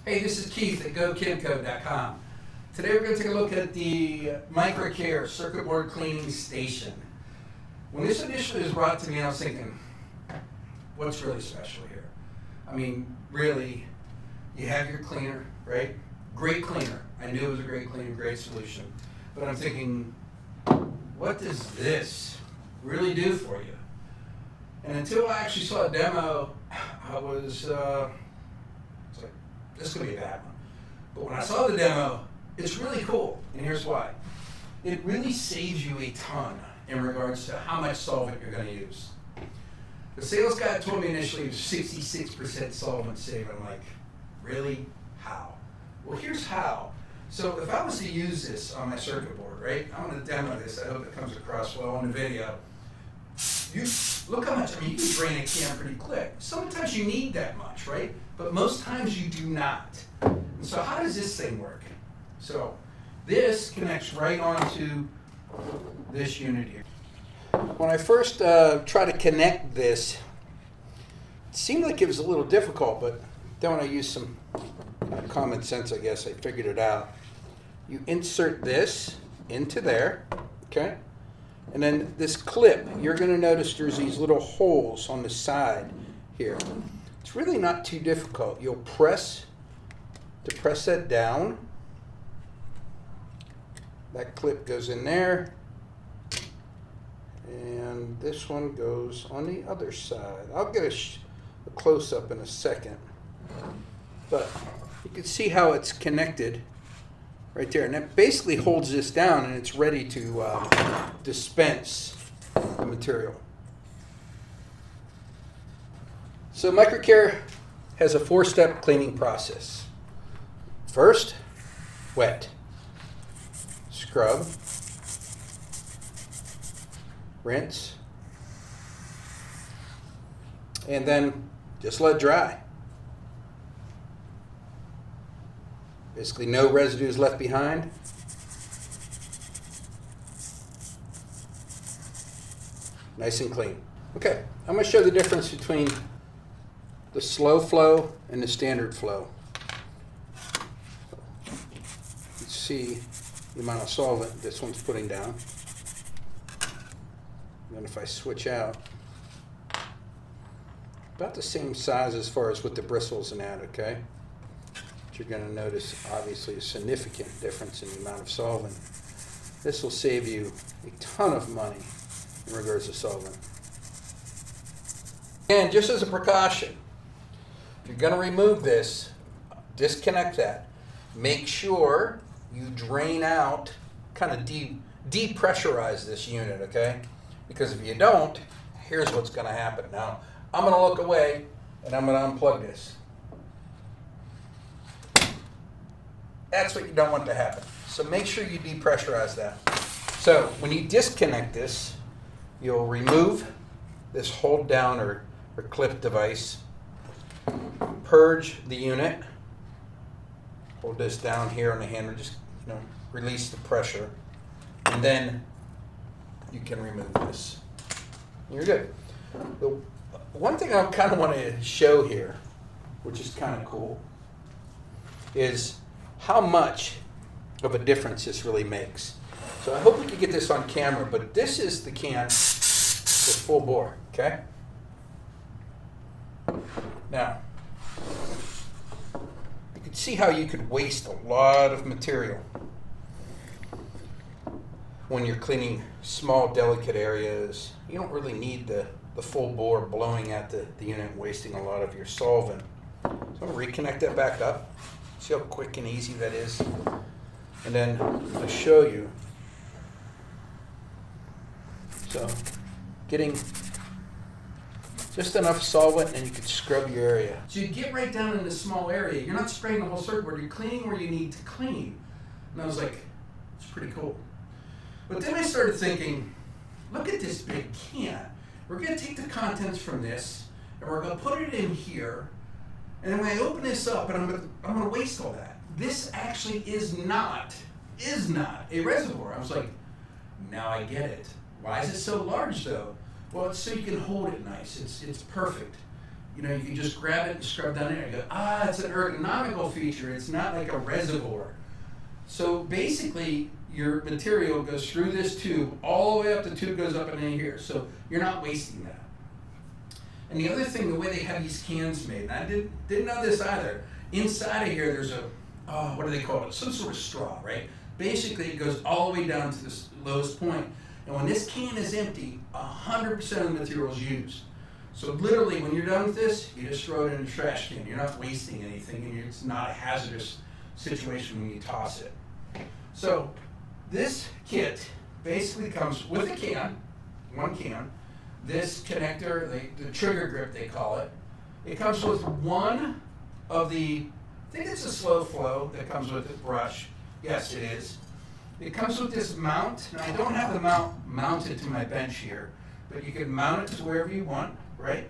Hey, this is Keith at GoKidCo.com. Today we're going to take a look at the Microcare circuit board cleaning station. When this initially was brought to me, I was thinking, what's really special here? I mean, really, you have your cleaner, right? Great cleaner. I knew it was a great cleaner, great solution. But I'm thinking, what does this really do for you? And until I actually saw a demo, I was like, this could be a bad one. But when I saw the demo, it's really cool, and here's why. It really saves you a ton in regards to how much solvent you're going to use. The sales guy told me initially it was 66% solvent save. I'm like, really? How? Well, here's how. So if I was to use this on my circuit board, right? I'm going to demo this. I hope it comes across well on the video. Look how much, I mean, you can drain a can pretty quick. Sometimes you need that much, right? But most times you do not. And so how does this thing work? So this connects right onto this unit here. When I first tried to connect this, it seemed like it was a little difficult, but then when I used some common sense, I guess, I figured it out. You insert this into there, okay? And then this clip, you're going to notice there's these little holes on the side here. It's really not too difficult. You'll press that down. That clip goes in there. And this one goes on the other side. I'll get a close-up in a second. But you can see how it's connected right there. And that basically holds this down, and it's ready to dispense the material. So Microcare has a 4-step cleaning process. First, wet. Scrub. Rinse. And then just let dry. Basically no residues left behind. Nice and clean. Okay, I'm going to show the difference between the slow flow and the standard flow. You can see the amount of solvent this one's putting down. And then if I switch out, about the same size as far as with the bristles and that, okay? But you're going to notice obviously a significant difference in the amount of solvent. This will save you a ton of money in regards to solvent. And just as a precaution, if you're going to remove this, disconnect that. Make sure you drain out, kind of depressurize this unit, okay? Because if you don't, here's what's going to happen. Now, I'm going to look away, and I'm going to unplug this. That's what you don't want to happen. So make sure you depressurize that. So when you disconnect this, you'll remove this hold down or clip device, purge the unit, hold this down here on the handle, just release the pressure, and then you can remove this. You're good. The one thing I kind of want to show here, which is kind of cool, is how much of a difference this really makes. So I hope we can get this on camera, but this is the can with full bore, okay? Now, you can see how you could waste a lot of material when you're cleaning small, delicate areas. You don't really need the full bore blowing at the unit and wasting a lot of your solvent. So I'm going to reconnect that back up. See how quick and easy that is? And then I'll show you. So getting just enough solvent and you can scrub your area. So you get right down in this small area. You're not spraying the whole circuit board. You're cleaning where you need to clean. And I was like, it's pretty cool. But then I started thinking, look at this big can. We're going to take the contents from this, and we're going to put it in here. And then when I open this up, and I'm going to waste all that. This actually is not a reservoir. I was like, now I get it. Why is it so large though? Well, it's so you can hold it nice. It's perfect. you know, you can just grab it and scrub down there and go, it's an ergonomical feature. It's not like a reservoir. So basically, your material goes through this tube, all the way up, the tube goes up and in here. So you're not wasting that. And the other thing, the way they have these cans made, and I didn't know this either. Inside of here, there's a, what do they call it? Some sort of straw, right? Basically, it goes all the way down to this lowest point. And when this can is empty, 100% of the material is used. So literally, when you're done with this, you just throw it in the trash can. You're not wasting anything, and it's not a hazardous situation when you toss it. So this kit basically comes with a can, one can, this connector, the trigger grip they call it. It comes with one of the, I think it's a slow flow that comes with the brush. Yes, it is. It comes with this mount. Now, I don't have the mount mounted to my bench here, but you can mount it to wherever you want, right?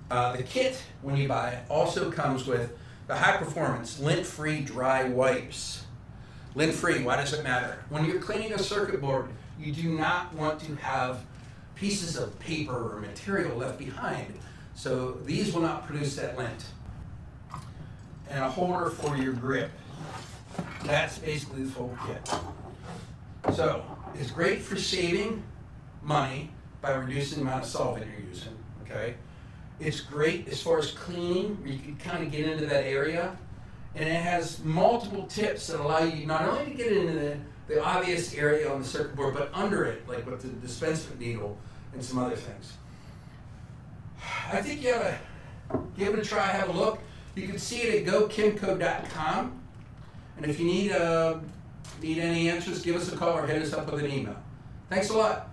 The kit, when you buy it, also comes with the high-performance lint-free dry wipes. Lint-free, why does it matter? When you're cleaning a circuit board, you do not want to have pieces of paper or material left behind. So these will not produce that lint. And a holder for your grip. That's basically this whole kit. So it's great for saving money by reducing the amount of solvent you're using, okay? It's great as far as cleaning, where you can kind of get into that area. And it has multiple tips that allow you not only to get into the obvious area on the circuit board, but under it, like with the dispensing needle and some other things. I think you ought to give it a try, have a look. You can see it at gokimco.com. And if you need any answers, give us a call or hit us up with an email. Thanks a lot.